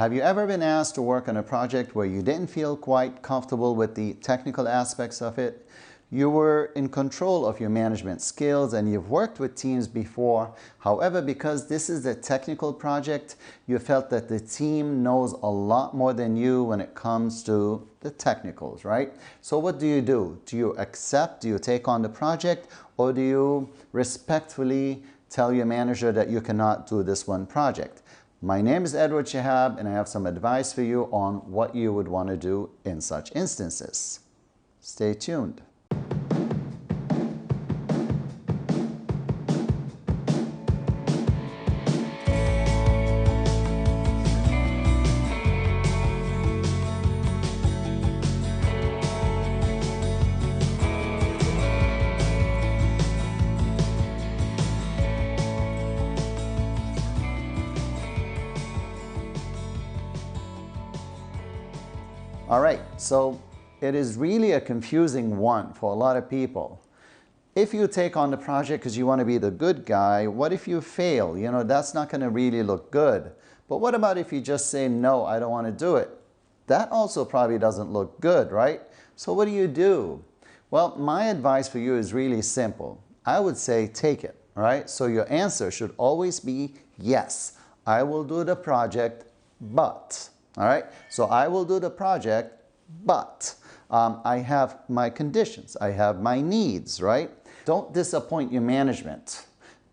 Have you ever been asked to work on a project where you didn't feel quite comfortable with the technical aspects of it? You were in control of your management skills and you've worked with teams before. However, because this is a technical project, you felt that the team knows a lot more than you when it comes to the technicals, right? So what do? Do you accept? Do you take on the project? Or do you respectfully tell your manager that you cannot do this one project? My name is Edward Shehab and I have some advice for you on what you would want to do in such instances. Stay tuned. All right, so it is really a confusing one for a lot of people. If you take on the project because you want to be the good guy, what if you fail? You know, that's not going to really look good. But what about if you just say, no, I don't want to do it? That also probably doesn't look good, right? So what do? Well, my advice for you is really simple. I would say take it, all right? So your answer should always be, yes, I will do the project, but. All right, so I will do the project, but I have my conditions, I have my needs, right? Don't disappoint your management.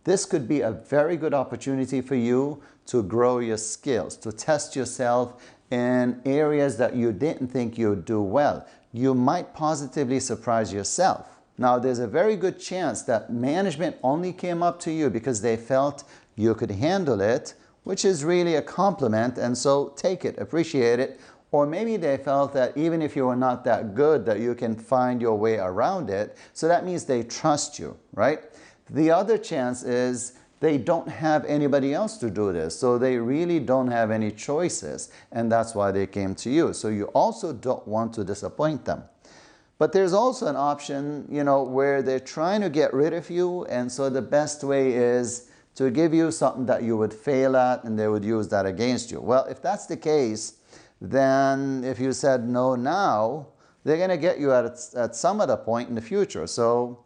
This could be a very good opportunity for you to grow your skills, to test yourself in areas that you didn't think you'd do well. You might positively surprise yourself. Now, there's a very good chance that management only came up to you because they felt you could handle it, which is really a compliment, and so take it, appreciate it. Or maybe they felt that even if you were not that good, that you can find your way around it. So that means they trust you, right? The other chance is they don't have anybody else to do this, so they really don't have any choices, and that's why they came to you. So you also don't want to disappoint them. But there's also an option, you know, where they're trying to get rid of you, and so the best way is to give you something that you would fail at and they would use that against you. Well, if that's the case, then if you said no now, they're going to get you at some other point in the future. So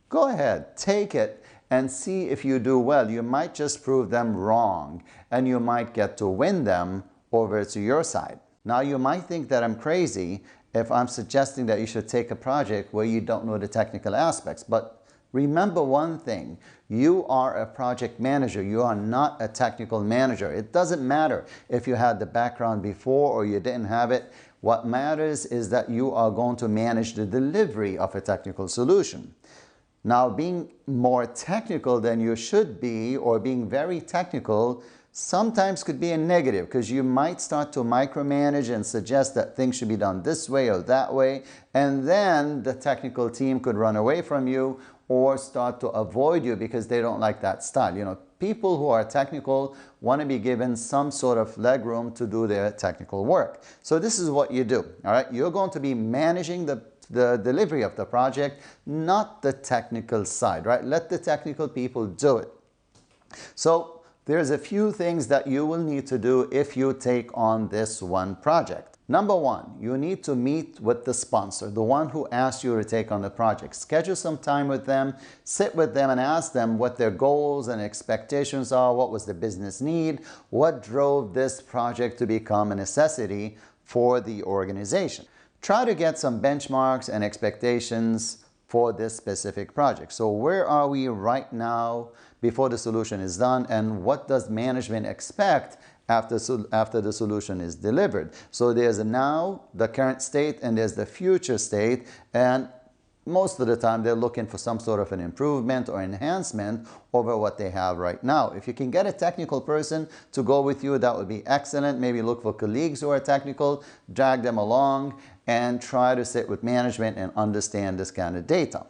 go ahead, take it and see if you do well. You might just prove them wrong and you might get to win them over to your side. Now, you might think that I'm crazy if I'm suggesting that you should take a project where you don't know the technical aspects, but remember one thing, you are a project manager, you are not a technical manager. It doesn't matter if you had the background before or you didn't have it. What matters is that you are going to manage the delivery of a technical solution. Now, being more technical than you should be or being very technical sometimes could be a negative because you might start to micromanage and suggest that things should be done this way or that way, and then the technical team could run away from you or start to avoid you because they don't like that style. You know, people who are technical want to be given some sort of leg room to do their technical work. So this is what you do, all right? You're going to be managing the delivery of the project, not the technical side, right? Let the technical people do it. So there's a few things that you will need to do if you take on this one project. Number one, you need to meet with the sponsor, the one who asked you to take on the project. Schedule some time with them, sit with them and ask them what their goals and expectations are, what was the business need, what drove this project to become a necessity for the organization. Try to get some benchmarks and expectations for this specific project. So where are we right now before the solution is done, and what does management expect after the solution is delivered? So there's a now, the current state, and there's the future state, and most of the time they're looking for some sort of an improvement or enhancement over what they have right now. If you can get a technical person to go with you, that would be excellent. Maybe look for colleagues who are technical, drag them along, and try to sit with management and understand this kind of data.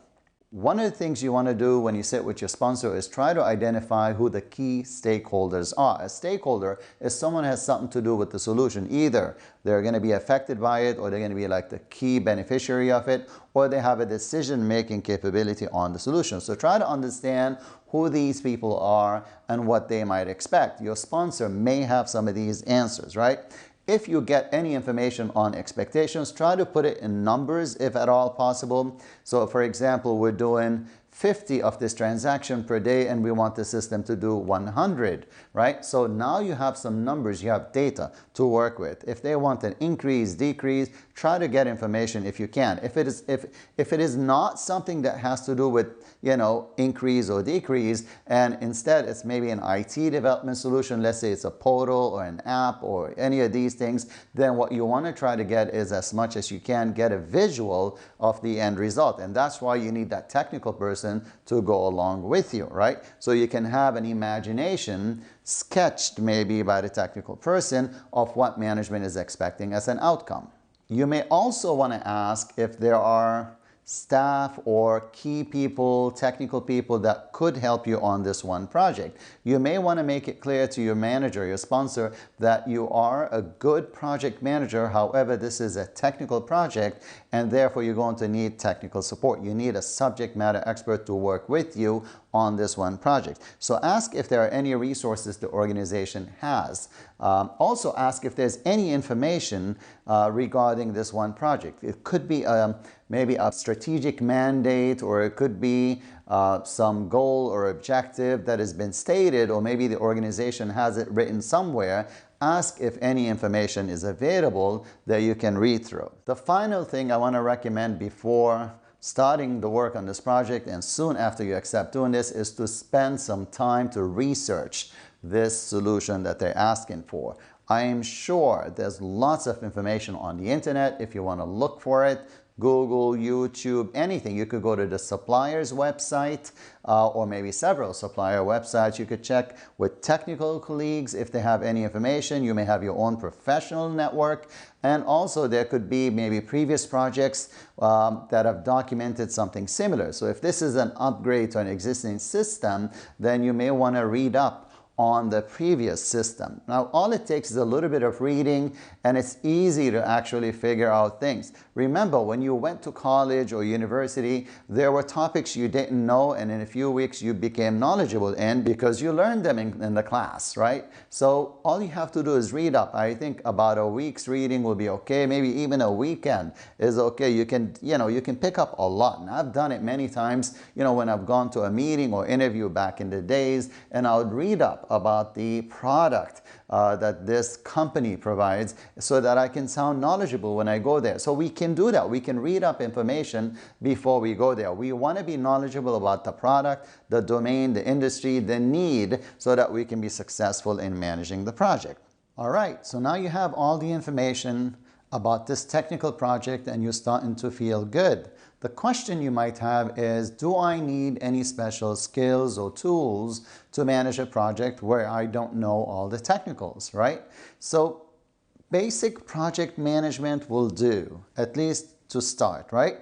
One of the things you want to do when you sit with your sponsor is try to identify who the key stakeholders are. A stakeholder is someone who has something to do with the solution. Either they're going to be affected by it, or they're going to be like the key beneficiary of it, or they have a decision-making capability on the solution. So try to understand who these people are and what they might expect. Your sponsor may have some of these answers, right? If you get any information on expectations, try to put it in numbers if at all possible. So for example, we're doing 50 of this transaction per day and we want the system to do 100, right? So now you have some numbers, you have data to work with. If they want an increase, decrease, try to get information if you can. If it is not something that has to do with, you know, increase or decrease, and instead it's maybe an IT development solution, let's say it's a portal or an app or any of these things, then what you want to try to get is, as much as you can, get a visual of the end result. And that's why you need that technical person to go along with you, right? So you can have an imagination sketched maybe by the technical person of what management is expecting as an outcome. You may also want to ask if there are staff or key people, technical people that could help you on this one project. You may want to make it clear to your manager, your sponsor, that you are a good project manager. However, this is a technical project and therefore you're going to need technical support. You need a subject matter expert to work with you on this one project. So ask if there are any resources the organization has. Also ask if there's any information regarding this one project. It could be maybe a strategic mandate, or it could be some goal or objective that has been stated, or maybe the organization has it written somewhere. Ask if any information is available that you can read through. The final thing I want to recommend before starting the work on this project and soon after you accept doing this is to spend some time to research this solution that they're asking for. I am sure there's lots of information on the internet if you want to look for it. Google, YouTube, anything. You could go to the supplier's website or maybe several supplier websites. You could check with technical colleagues if they have any information. You may have your own professional network. And also there could be maybe previous projects that have documented something similar. So if this is an upgrade to an existing system, then you may want to read up on the previous system. Now, all it takes is a little bit of reading, and it's easy to actually figure out things. Remember, when you went to college or university, there were topics you didn't know, and in a few weeks you became knowledgeable in because you learned them in the class, right? So all you have to do is read up. I think about a week's reading will be okay. Maybe even a weekend is okay. You can pick up a lot. And I've done it many times, when I've gone to a meeting or interview back in the days, and I would read up about the product that this company provides so that I can sound knowledgeable when I go there. So we can do that. We can read up information before we go there. We want to be knowledgeable about the product, the domain, the industry, the need, so that we can be successful in managing the project. All right, so now you have all the information about this technical project and you're starting to feel good. The question you might have is, do I need any special skills or tools to manage a project where I don't know all the technicals, right? So basic project management will do, at least to start, right?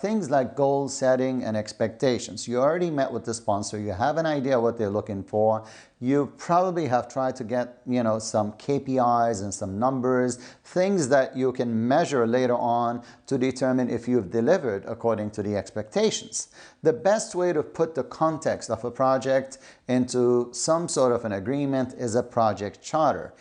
Things like goal setting and expectations. You already met with the sponsor. You have an idea what they're looking for. You probably have tried to get, some KPIs and some numbers, things that you can measure later on to determine if you've delivered according to the expectations. The best way to put the context of a project into some sort of an agreement is a project charter.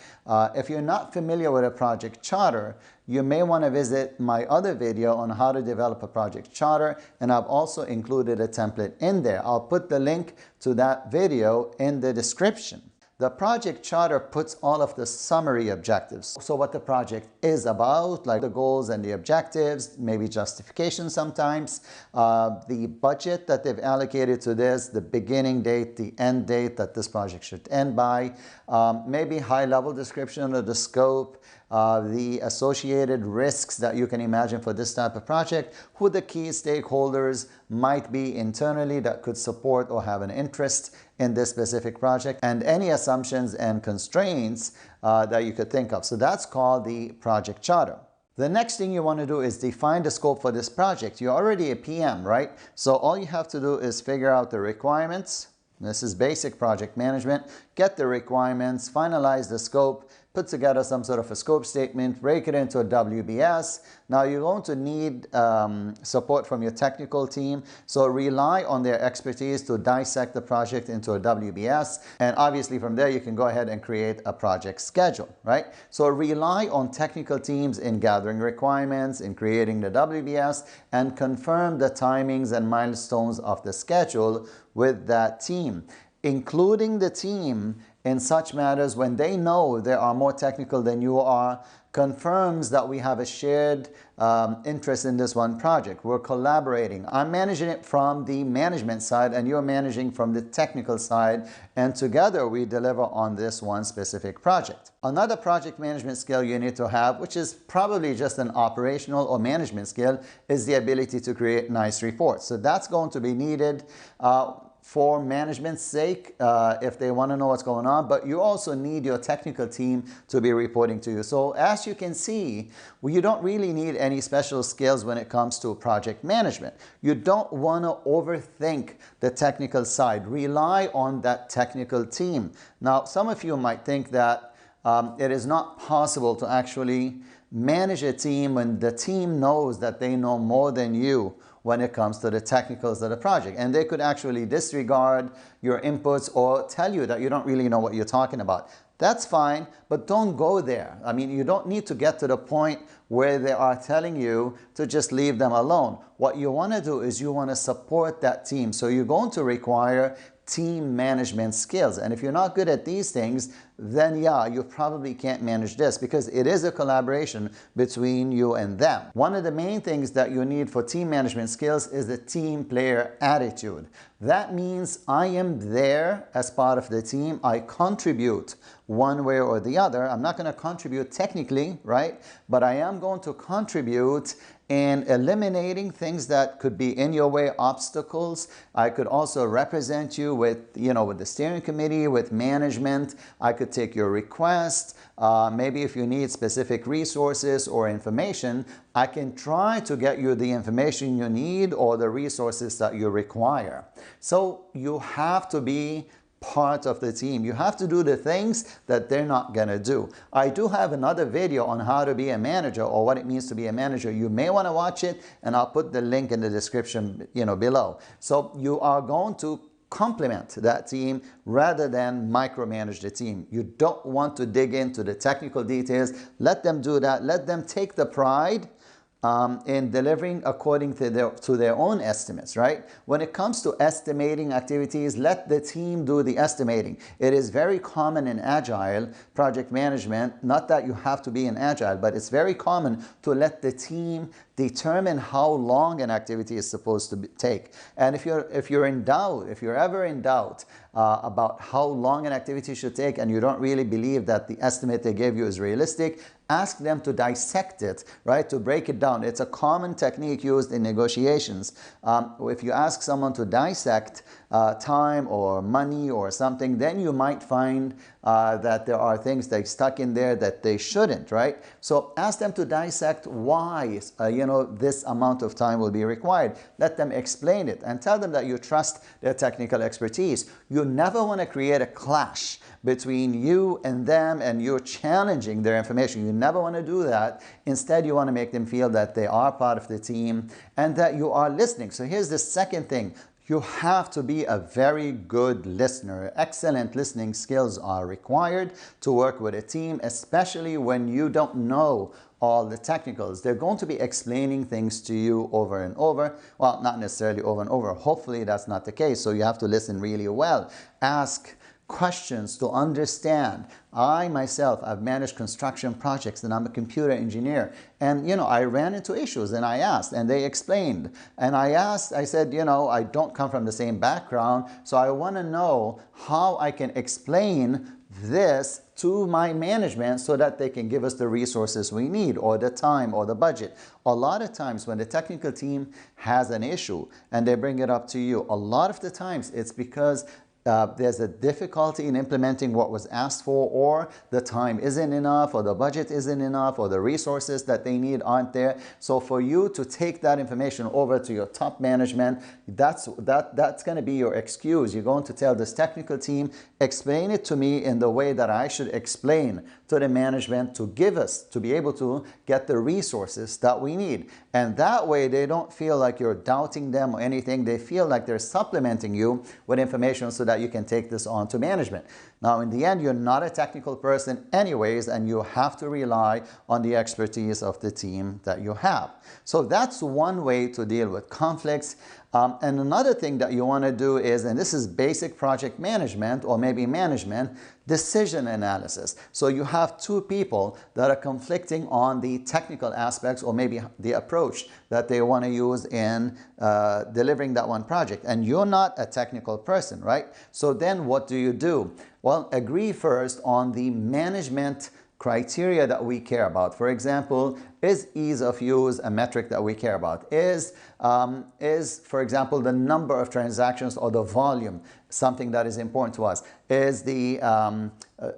If you're not familiar with a project charter, you may want to visit my other video on how to develop a project charter, and I've also included a template in there. I'll put the link to that video in the description. The project charter puts all of the summary objectives. So what the project is about, like the goals and the objectives, maybe justification sometimes, the budget that they've allocated to this, the beginning date, the end date that this project should end by, maybe high-level description of the scope, the associated risks that you can imagine for this type of project, who the key stakeholders might be internally that could support or have an interest in this specific project, and any assumptions and constraints that you could think of. So that's called the project charter. The next thing you want to do is define the scope for this project. You're already a PM, right? So all you have to do is figure out the requirements. This is basic project management. Get the requirements, finalize the scope, put together some sort of a scope statement, break it into a WBS. Now you're going to need support from your technical team, so rely on their expertise to dissect the project into a WBS, and obviously from there you can go ahead and create a project schedule, right? So rely on technical teams in gathering requirements, in creating the WBS, and confirm the timings and milestones of the schedule with that team, including the team in such matters when they know they are more technical than you are, confirms that we have a shared interest in this one project. We're collaborating. I'm managing it from the management side and you're managing from the technical side, and together we deliver on this one specific project. Another project management skill you need to have, which is probably just an operational or management skill, is the ability to create nice reports. So that's going to be needed for management's sake, if they want to know what's going on, but you also need your technical team to be reporting to you. So as you can see, you don't really need any special skills when it comes to project management. You don't want to overthink the technical side. Rely on that technical team. Now, some of you might think that it is not possible to actually manage a team when the team knows that they know more than you when it comes to the technicals of the project. And they could actually disregard your inputs or tell you that you don't really know what you're talking about. That's fine, but don't go there. I mean, you don't need to get to the point where they are telling you to just leave them alone. What you want to do is you want to support that team. So you're going to require team management skills. And if you're not good at these things, then yeah, you probably can't manage this, because it is a collaboration between you and them. One of the main things that you need for team management skills is the team player attitude. That means I am there as part of the team. I contribute one way or the other. I'm not going to contribute technically, right? But I am going to contribute in eliminating things that could be in your way, obstacles. I could also represent you with, with the steering committee, with management. I could take your request. Maybe if you need specific resources or information, I can try to get you the information you need or the resources that you require. So you have to be part of the team. You have to do the things that they're not going to do. I do have another video on how to be a manager, or what it means to be a manager. You may want to watch it, and I'll put the link in the description, below. So you are going to complement that team rather than micromanage the team. You don't want to dig into the technical details. Let them do that. Let them take the pride in delivering according to their own estimates, right? When it comes to estimating activities, let the team do the estimating. It is very common in Agile project management, not that you have to be in Agile, but it's very common to let the team determine how long an activity is supposed to take. And if you're in doubt, if you're ever in doubt about how long an activity should take, and you don't really believe that the estimate they gave you is realistic, ask them to dissect it, right? To break it down. It's a common technique used in negotiations. If you ask someone to dissect time or money or something, then you might find that there are things they stuck in there that they shouldn't, right? So ask them to dissect why, this amount of time will be required. Let them explain it and tell them that you trust their technical expertise. You never want to create a clash between you and them and you're challenging their information. You never want to do that. Instead, you want to make them feel that they are part of the team and that you are listening. So here's the second thing. You have to be a very good listener. Excellent listening skills are required to work with a team, especially when you don't know all the technicals. They're going to be explaining things to you over and over. Well, not necessarily over and over. Hopefully that's not the case. So you have to listen really well. Ask questions to understand. I myself, I've managed construction projects and I'm a computer engineer. And, I ran into issues and I asked and they explained. And I said, I don't come from the same background. So I want to know how I can explain this to my management so that they can give us the resources we need or the time or the budget. A lot of times when the technical team has an issue and they bring it up to you, a lot of the times it's because there's a difficulty in implementing what was asked for, or the time isn't enough, or the budget isn't enough, or the resources that they need aren't there. So for you to take that information over to your top management, that's going to be your excuse. You're going to tell this technical team, explain it to me in the way that I should explain to the management to give us, to be able to get the resources that we need. And that way they don't feel like you're doubting them or anything. They feel like they're supplementing you with information so that you can take this on to management. Now, in the end, you're not a technical person anyways, and you have to rely on the expertise of the team that you have. So that's one way to deal with conflicts. And another thing that you want to do is, and this is basic project management or maybe management, decision analysis. So you have two people that are conflicting on the technical aspects or maybe the approach that they want to use in delivering that one project. And you're not a technical person, right? So then what do? Well, agree first on the management criteria that we care about. For example, is ease of use a metric that we care about? Is, for example, the number of transactions or the volume something that is important to us? Is the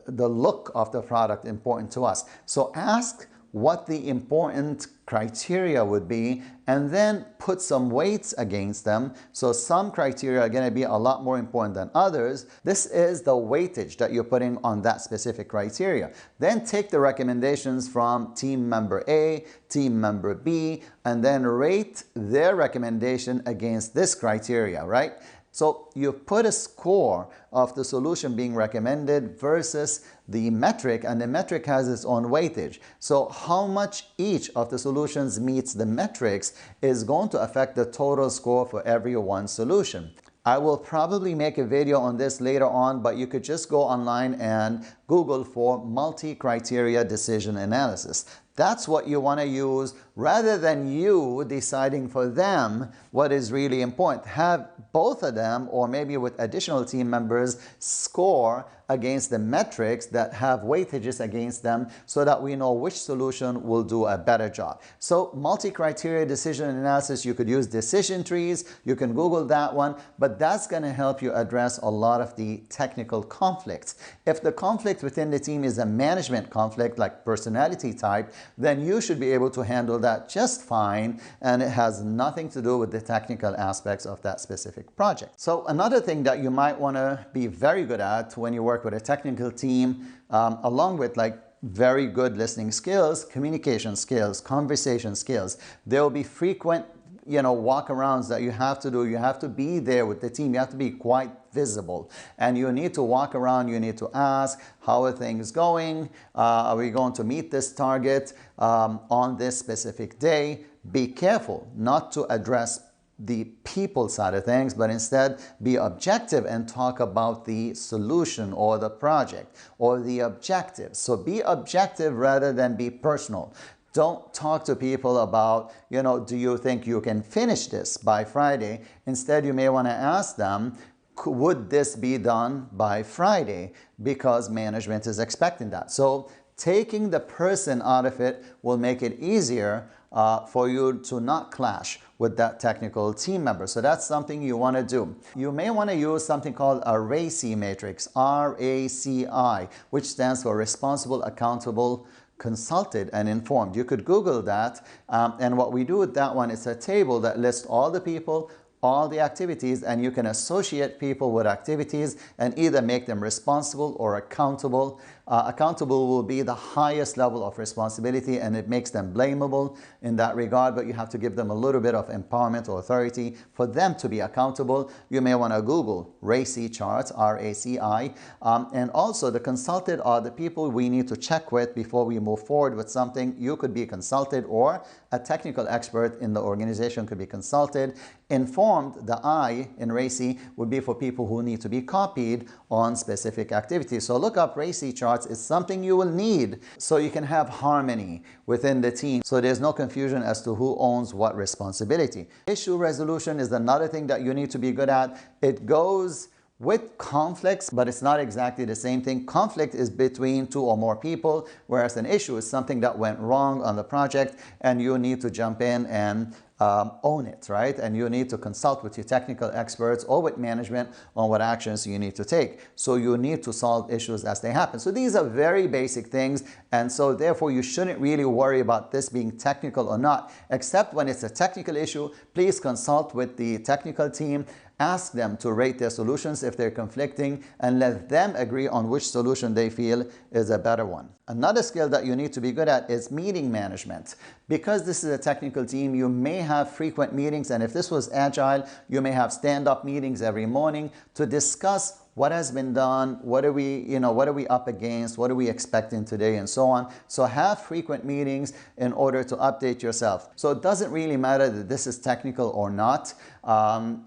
look of the product important to us? So ask what the important criteria would be, and then put some weights against them. So some criteria are going to be a lot more important than others. This is the weightage that you're putting on that specific criteria. Then take the recommendations from team member A, team member B, and then rate their recommendation against this criteria, right? So you put a score of the solution being recommended versus the metric, and the metric has its own weightage. So how much each of the solutions meets the metrics is going to affect the total score for every one solution. I will probably make a video on this later on, but you could just go online and Google for multi-criteria decision analysis. That's what you want to use rather than you deciding for them what is really important. Have both of them, or maybe with additional team members, score against the metrics that have weightages against them so that we know which solution will do a better job. So multi-criteria decision analysis, you could use decision trees, you can Google that one, but that's going to help you address a lot of the technical conflicts. If the conflict within the team is a management conflict, like personality type, then you should be able to handle that just fine, and it has nothing to do with the technical aspects of that specific project. So another thing that you might want to be very good at when you work with a technical team, along with like very good listening skills, communication skills, conversation skills. There will be frequent, walk-arounds that you have to do. You have to be there with the team. You have to be quite visible, and you need to walk around. You need to ask, how are things going? Are we going to meet this target on this specific day? Be careful not to address the people side of things, but instead be objective and talk about the solution or the project or the objective. So be objective rather than be personal. Don't talk to people about, do you think you can finish this by Friday? Instead, you may want to ask them, would this be done by Friday? Because management is expecting that. So taking the person out of it will make it easier for you to not clash with that technical team member. So that's something you want to do. You may want to use something called a RACI matrix, R-A-C-I, which stands for Responsible, Accountable, Consulted, and Informed. You could Google that, and what we do with that one is a table that lists all the people, all the activities, and you can associate people with activities and either make them responsible or accountable. Accountable will be the highest level of responsibility, and it makes them blamable in that regard, but you have to give them a little bit of empowerment or authority for them to be accountable. You may want to Google RACI charts, R-A-C-I, and also the consulted are the people we need to check with before we move forward with something. You could be consulted, or a technical expert in the organization could be consulted. Informed, the I in RACI, would be for people who need to be copied on specific activities. So look up RACI charts. It's something you will need so you can have harmony within the team, so there's no confusion as to who owns what responsibility. Issue resolution is another thing that you need to be good at. It goes with conflicts, but it's not exactly the same thing. Conflict is between two or more people, whereas an issue is something that went wrong on the project and you need to jump in and own it, right? And you need to consult with your technical experts or with management on what actions you need to take. So you need to solve issues as they happen. So these are very basic things, and so therefore you shouldn't really worry about this being technical or not, except when it's a technical issue. Please consult with the technical team. Ask them to rate their solutions if they're conflicting, and let them agree on which solution they feel is a better one. Another skill that you need to be good at is meeting management. Because this is a technical team, you may have frequent meetings, and if this was agile, you may have stand-up meetings every morning to discuss what has been done, what are we up against, what are we expecting today, and so on. So have frequent meetings in order to update yourself. So it doesn't really matter that this is technical or not.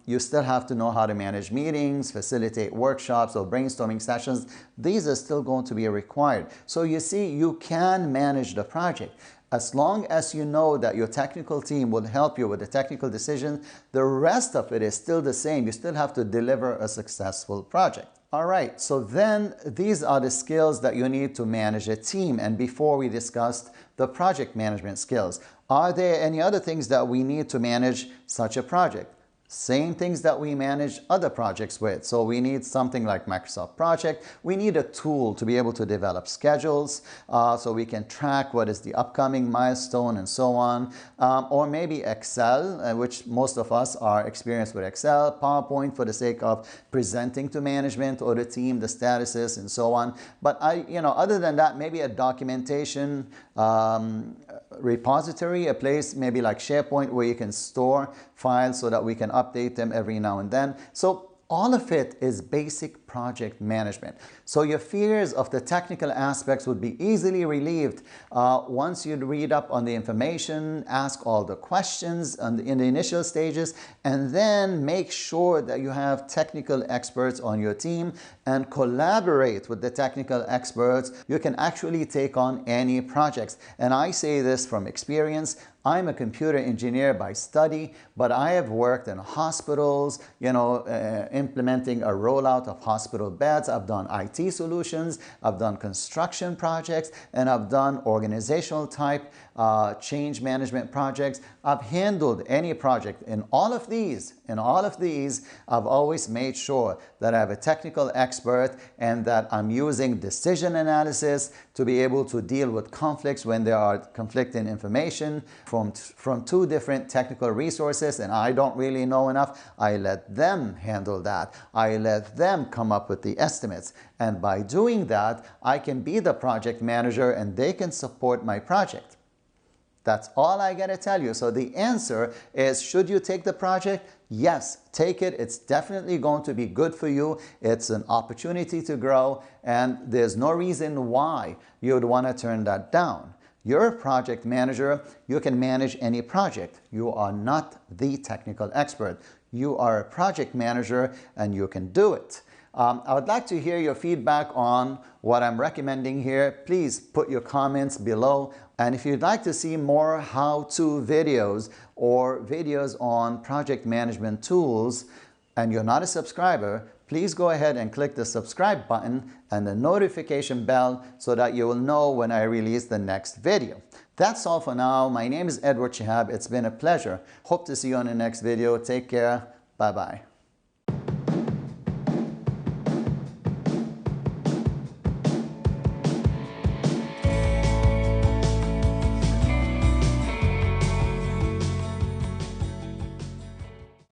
You still have to know how to manage meetings, facilitate workshops or brainstorming sessions. These are still going to be required. So you see, you can manage the project. As long as you know that your technical team will help you with the technical decisions, the rest of it is still the same. You still have to deliver a successful project. All right, so then these are the skills that you need to manage a team. And before we discussed the project management skills, are there any other things that we need to manage such a project? Same things that we manage other projects with. So we need something like Microsoft Project. We need a tool to be able to develop schedules so we can track what is the upcoming milestone and so on. Or maybe Excel, which most of us are experienced with Excel, PowerPoint for the sake of presenting to management or the team the statuses and so on. But other than that, maybe a documentation repository, a place maybe like SharePoint where you can store files so that we can update them every now and then. So all of it is basic project management. So your fears of the technical aspects would be easily relieved once you read up on the information, ask all the questions in the initial stages, and then make sure that you have technical experts on your team and collaborate with the technical experts. You can actually take on any projects. And I say this from experience. I'm a computer engineer by study, but I have worked in hospitals, implementing a rollout of hospital beds. I've done IT solutions, I've done construction projects, and I've done organizational type change management projects. I've handled any project. In all of these, I've always made sure that I have a technical expert and that I'm using decision analysis to be able to deal with conflicts when there are conflicting information from two different technical resources and I don't really know enough. I let them handle that. I let them come up with the estimates. And by doing that, I can be the project manager and they can support my project. That's all I gotta tell you. So the answer is, should you take the project? Yes, take it. It's definitely going to be good for you. It's an opportunity to grow, and there's no reason why you would want to turn that down. You're a project manager. You can manage any project. You are not the technical expert. You are a project manager, and you can do it. I would like to hear your feedback on what I'm recommending here. Please put your comments below. And if you'd like to see more how-to videos or videos on project management tools and you're not a subscriber, please go ahead and click the subscribe button and the notification bell so that you will know when I release the next video. That's all for now. My name is Edward Shehab. It's been a pleasure. Hope to see you on the next video. Take care. Bye-bye.